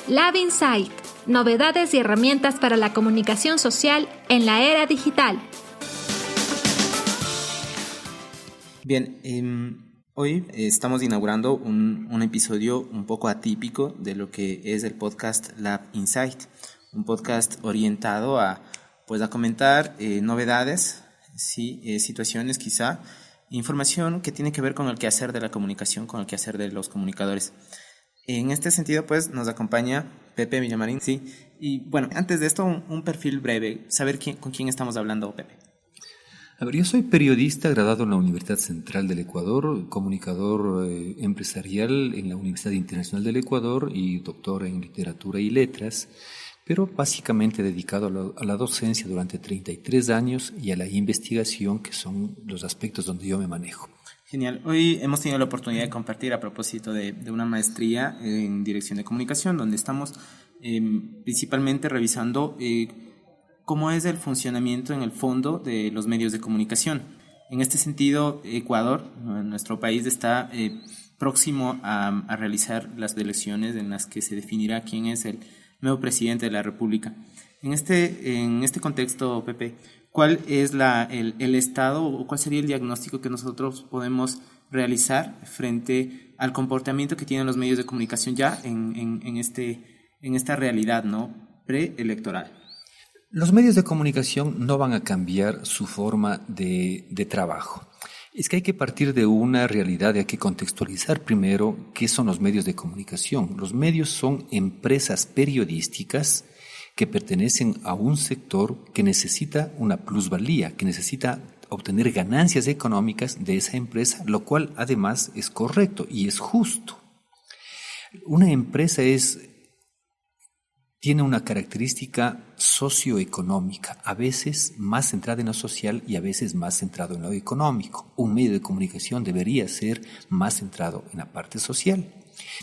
Lab Insight, novedades y herramientas para la comunicación social en la era digital. Bien, hoy estamos inaugurando un episodio un poco atípico de lo que es el podcast Lab Insight, un podcast orientado a comentar novedades, situaciones quizá, información que tiene que ver con el quehacer de la comunicación, con el quehacer de los comunicadores. En este sentido, nos acompaña Pepe Villamarín, sí. Y bueno, antes de esto, un perfil breve, saber con quién estamos hablando, Pepe. A ver, yo soy periodista graduado en la Universidad Central del Ecuador, comunicador empresarial en la Universidad Internacional del Ecuador y doctor en literatura y letras, pero básicamente dedicado a la docencia durante 33 años y a la investigación, que son los aspectos donde yo me manejo. Genial. Hoy hemos tenido la oportunidad de compartir a propósito de una maestría en dirección de comunicación, donde estamos principalmente revisando cómo es el funcionamiento en el fondo de los medios de comunicación. En este sentido, Ecuador, nuestro país, está próximo a realizar las elecciones en las que se definirá quién es el nuevo presidente de la República. En este contexto, Pepe, ¿cuál es el estado o cuál sería el diagnóstico que nosotros podemos realizar frente al comportamiento que tienen los medios de comunicación ya en esta realidad, ¿no?, preelectoral? Los medios de comunicación no van a cambiar su forma de trabajo. Es que hay que partir de una realidad, hay que contextualizar primero qué son los medios de comunicación. Los medios son empresas periodísticas que pertenecen a un sector que necesita una plusvalía, que necesita obtener ganancias económicas de esa empresa, lo cual además es correcto y es justo. Una empresa tiene una característica socioeconómica, a veces más centrada en lo social y a veces más centrado en lo económico. Un medio de comunicación debería ser más centrado en la parte social.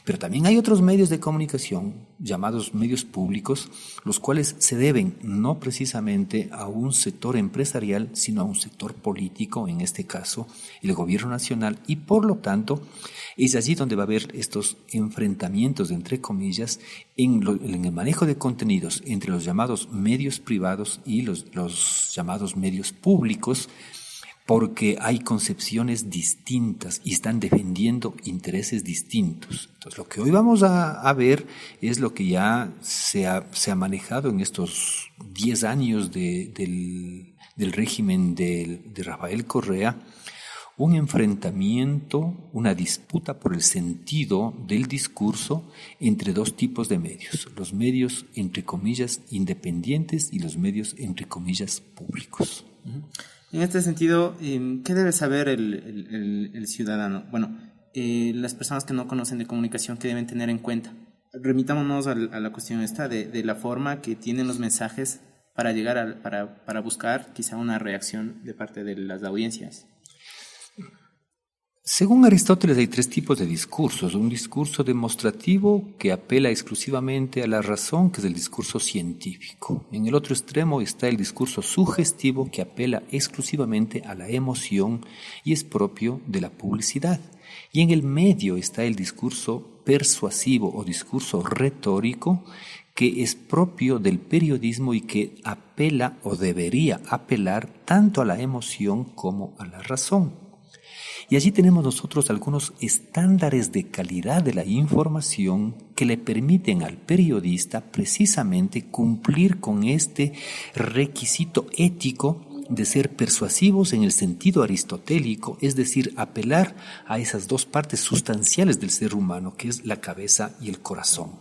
Pero también hay otros medios de comunicación, llamados medios públicos, los cuales se deben no precisamente a un sector empresarial, sino a un sector político, en este caso el gobierno nacional, y por lo tanto es allí donde va a haber estos enfrentamientos, entre comillas, en el manejo de contenidos entre los llamados medios privados y los llamados medios públicos, porque hay concepciones distintas y están defendiendo intereses distintos. Entonces, lo que hoy vamos a ver es lo que ya se ha manejado en estos 10 años del régimen de Rafael Correa, un enfrentamiento, una disputa por el sentido del discurso entre dos tipos de medios, los medios, entre comillas, independientes y los medios, entre comillas, públicos. Uh-huh. En este sentido, ¿qué debe saber el ciudadano? Bueno, las personas que no conocen de comunicación, ¿qué deben tener en cuenta? Remitámonos a la cuestión esta de la forma que tienen los mensajes para llegar para buscar quizá una reacción de parte de las audiencias. Según Aristóteles hay 3 tipos de discursos. Un discurso demostrativo que apela exclusivamente a la razón, que es el discurso científico. En el otro extremo está el discurso sugestivo que apela exclusivamente a la emoción y es propio de la publicidad. Y en el medio está el discurso persuasivo o discurso retórico que es propio del periodismo y que apela o debería apelar tanto a la emoción como a la razón. Y allí tenemos nosotros algunos estándares de calidad de la información que le permiten al periodista precisamente cumplir con este requisito ético de ser persuasivos en el sentido aristotélico, es decir, apelar a esas 2 partes sustanciales del ser humano, que es la cabeza y el corazón.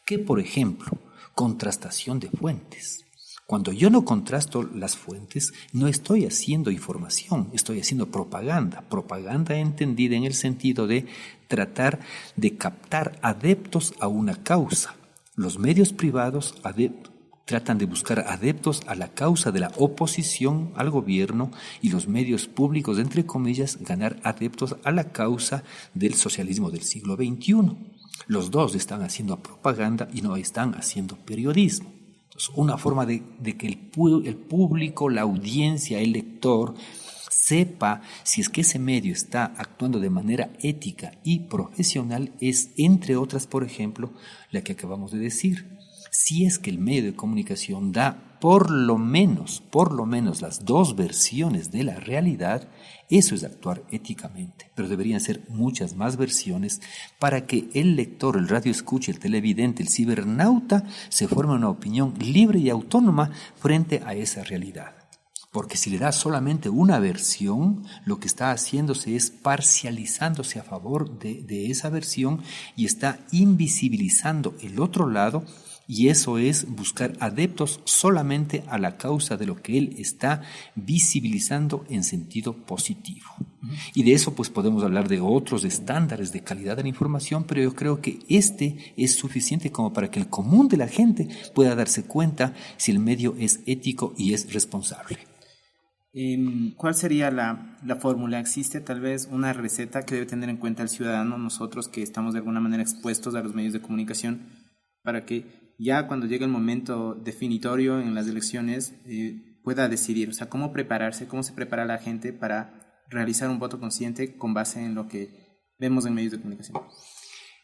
Que, por ejemplo, contrastación de fuentes. Cuando yo no contrasto las fuentes, no estoy haciendo información, estoy haciendo propaganda. Propaganda entendida en el sentido de tratar de captar adeptos a una causa. Los medios privados tratan de buscar adeptos a la causa de la oposición al gobierno y los medios públicos, entre comillas, ganar adeptos a la causa del socialismo del siglo XXI. Los dos están haciendo propaganda y no están haciendo periodismo. Entonces, una forma de que el público, la audiencia, el lector, sepa si es que ese medio está actuando de manera ética y profesional es, entre otras, por ejemplo, la que acabamos de decir. Si es que el medio de comunicación da por lo menos las dos versiones de la realidad, eso es actuar éticamente, pero deberían ser muchas más versiones para que el lector, el radioescucha, el televidente, el cibernauta se forme una opinión libre y autónoma frente a esa realidad. Porque si le da solamente una versión, lo que está haciéndose es parcializándose a favor de esa versión y está invisibilizando el otro lado, y eso es buscar adeptos solamente a la causa de lo que él está visibilizando en sentido positivo. Y de eso pues podemos hablar de otros estándares de calidad de la información, pero yo creo que este es suficiente como para que el común de la gente pueda darse cuenta si el medio es ético y es responsable. ¿Cuál sería la fórmula? ¿Existe tal vez una receta que debe tener en cuenta el ciudadano, nosotros que estamos de alguna manera expuestos a los medios de comunicación, para que ya cuando llegue el momento definitorio en las elecciones pueda decidir? O sea, ¿cómo prepararse? ¿Cómo se prepara la gente para realizar un voto consciente con base en lo que vemos en medios de comunicación?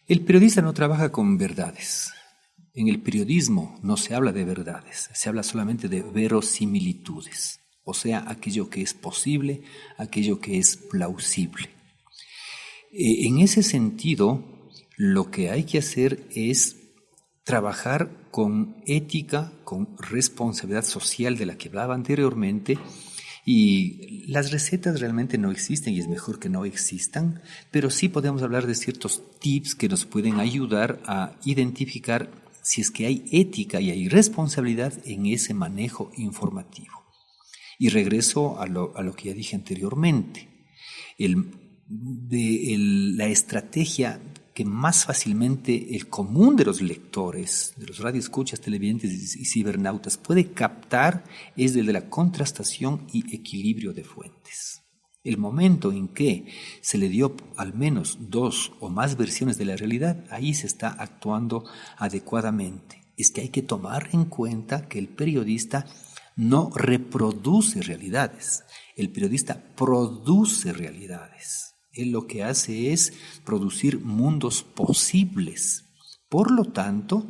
El periodista no trabaja con verdades. En el periodismo no se habla de verdades, se habla solamente de verosimilitudes. O sea, aquello que es posible, aquello que es plausible. En ese sentido, lo que hay que hacer es trabajar con ética, con responsabilidad social de la que hablaba anteriormente, y las recetas realmente no existen y es mejor que no existan, pero sí podemos hablar de ciertos tips que nos pueden ayudar a identificar si es que hay ética y hay responsabilidad en ese manejo informativo. Y regreso a lo que ya dije anteriormente. La estrategia que más fácilmente el común de los lectores, de los radioescuchas, televidentes y cibernautas puede captar es el de la contrastación y equilibrio de fuentes. El momento en que se le dio al menos dos o más versiones de la realidad, ahí se está actuando adecuadamente. Es que hay que tomar en cuenta que el periodista no reproduce realidades, el periodista produce realidades. Él lo que hace es producir mundos posibles. Por lo tanto,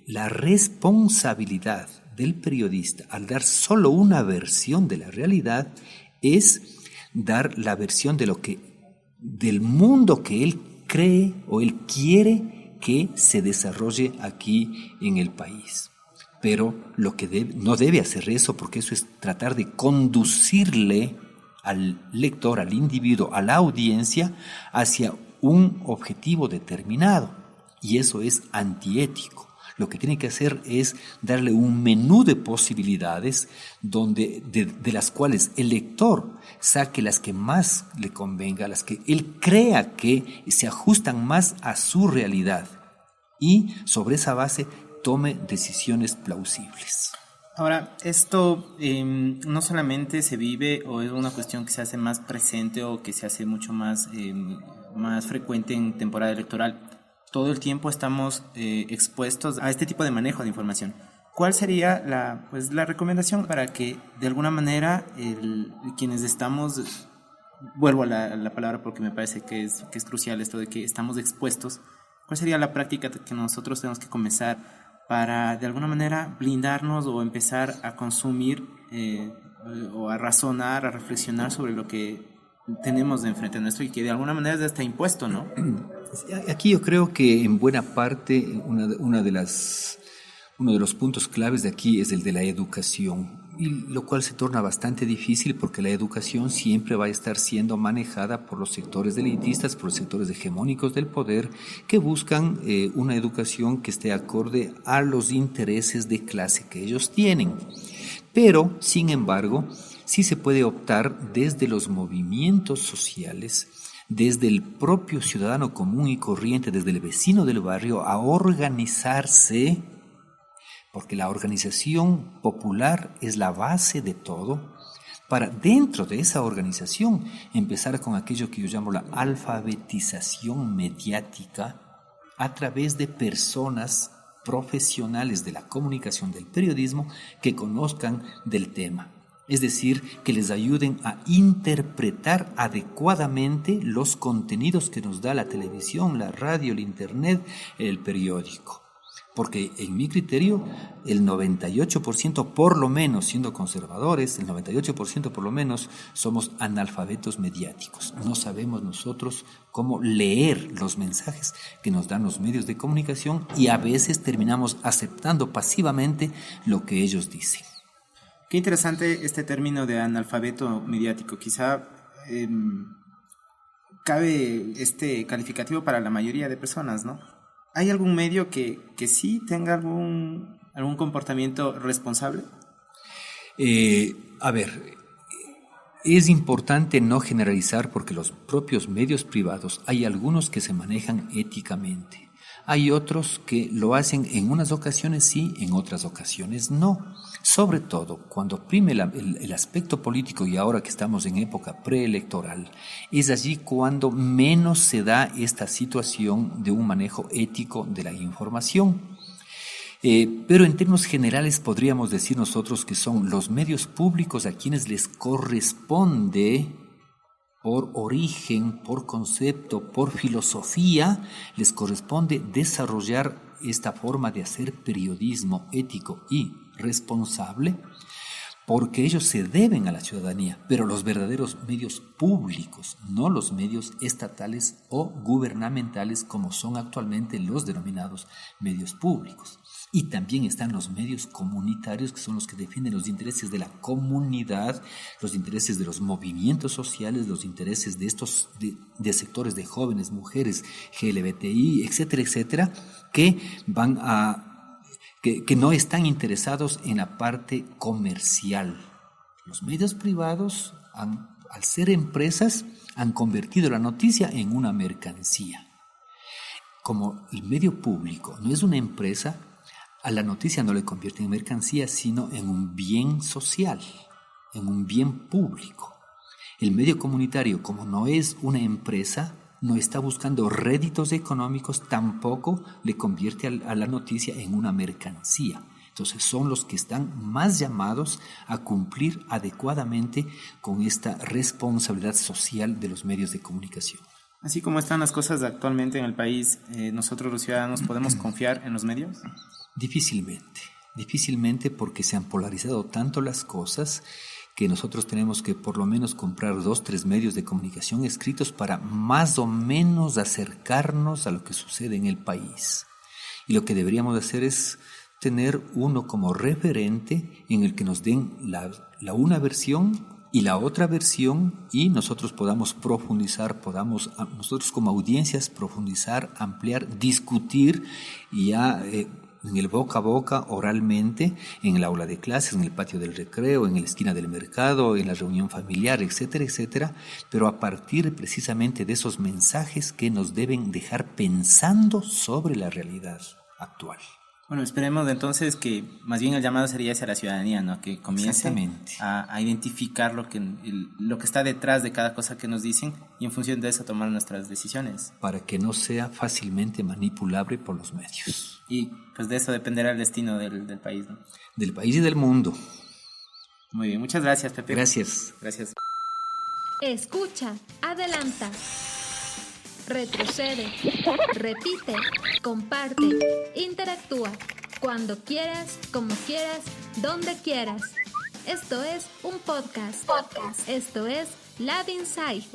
la responsabilidad del periodista al dar solo una versión de la realidad es dar la versión del mundo que él cree o él quiere que se desarrolle aquí en el país. Pero lo que no debe hacer eso, porque eso es tratar de conducirle al lector, al individuo, a la audiencia hacia un objetivo determinado, y eso es antiético. Lo que tiene que hacer es darle un menú de posibilidades de las cuales el lector saque las que más le convenga, las que él crea que se ajustan más a su realidad, y sobre esa base tome decisiones plausibles. Ahora, esto no solamente se vive o es una cuestión que se hace más presente o que se hace mucho más frecuente en temporada electoral. Todo el tiempo estamos expuestos a este tipo de manejo de información. ¿Cuál sería la recomendación para que de alguna manera quienes estamos, vuelvo a la palabra porque me parece que es crucial esto de que estamos expuestos, cuál sería la práctica que nosotros tenemos que comenzar para de alguna manera blindarnos o empezar a consumir o a razonar, a reflexionar sobre lo que tenemos de enfrente nuestro y que de alguna manera ya está impuesto, ¿no? Aquí yo creo que en buena parte uno de los puntos claves de aquí es el de la educación, y lo cual se torna bastante difícil porque la educación siempre va a estar siendo manejada por los sectores elitistas, por los sectores hegemónicos del poder, que buscan una educación que esté acorde a los intereses de clase que ellos tienen. Pero, sin embargo, sí se puede optar desde los movimientos sociales, desde el propio ciudadano común y corriente, desde el vecino del barrio, a organizarse, porque la organización popular es la base de todo, para dentro de esa organización empezar con aquello que yo llamo la alfabetización mediática a través de personas profesionales de la comunicación del periodismo que conozcan del tema. Es decir, que les ayuden a interpretar adecuadamente los contenidos que nos da la televisión, la radio, el internet, el periódico. Porque en mi criterio, el 98% por lo menos, siendo conservadores, el 98% por lo menos somos analfabetos mediáticos. No sabemos nosotros cómo leer los mensajes que nos dan los medios de comunicación y a veces terminamos aceptando pasivamente lo que ellos dicen. Qué interesante este término de analfabeto mediático. Quizá cabe este calificativo para la mayoría de personas, ¿no? ¿Hay algún medio que sí tenga algún comportamiento responsable? Es importante no generalizar porque los propios medios privados hay algunos que se manejan éticamente. Hay otros que lo hacen en unas ocasiones sí, en otras ocasiones no. Sobre todo cuando prime el aspecto político y ahora que estamos en época preelectoral, es allí cuando menos se da esta situación de un manejo ético de la información. Pero en términos generales podríamos decir nosotros que son los medios públicos a quienes les corresponde por origen, por concepto, por filosofía, les corresponde desarrollar esta forma de hacer periodismo ético y responsable, porque ellos se deben a la ciudadanía, pero los verdaderos medios públicos, no los medios estatales o gubernamentales como son actualmente los denominados medios públicos. Y también están los medios comunitarios, que son los que defienden los intereses de la comunidad, los intereses de los movimientos sociales, los intereses de sectores de jóvenes, mujeres, LGBTI, etcétera, etcétera, que no están interesados en la parte comercial. Los medios privados, al ser empresas, han convertido la noticia en una mercancía. Como el medio público no es una empresa, a la noticia no le convierte en mercancía, sino en un bien social, en un bien público. El medio comunitario, como no es una empresa, no está buscando réditos económicos, tampoco le convierte a la noticia en una mercancía. Entonces son los que están más llamados a cumplir adecuadamente con esta responsabilidad social de los medios de comunicación. Así como están las cosas actualmente en el país, ¿nosotros los ciudadanos podemos confiar en los medios? Difícilmente porque se han polarizado tanto las cosas que nosotros tenemos que por lo menos comprar 2-3 medios de comunicación escritos para más o menos acercarnos a lo que sucede en el país. Y lo que deberíamos hacer es tener uno como referente en el que nos den la una versión y la otra versión y nosotros podamos profundizar, nosotros como audiencias profundizar, ampliar, discutir y ya en el boca a boca, oralmente, en el aula de clases, en el patio del recreo, en la esquina del mercado, en la reunión familiar, etcétera, etcétera, pero a partir precisamente de esos mensajes que nos deben dejar pensando sobre la realidad actual. Bueno, esperemos entonces que más bien el llamado sería hacia la ciudadanía, ¿no? Que comience a identificar lo que está detrás de cada cosa que nos dicen y en función de eso tomar nuestras decisiones. Para que no sea fácilmente manipulable por los medios. Y pues de eso dependerá el destino del país, ¿no? Del país y del mundo. Muy bien, muchas gracias, Pepe. Gracias. Escucha, adelanta, retrocede, repite, comparte, interactúa, cuando quieras, como quieras, donde quieras. Esto es un podcast. Esto es Lab Inside.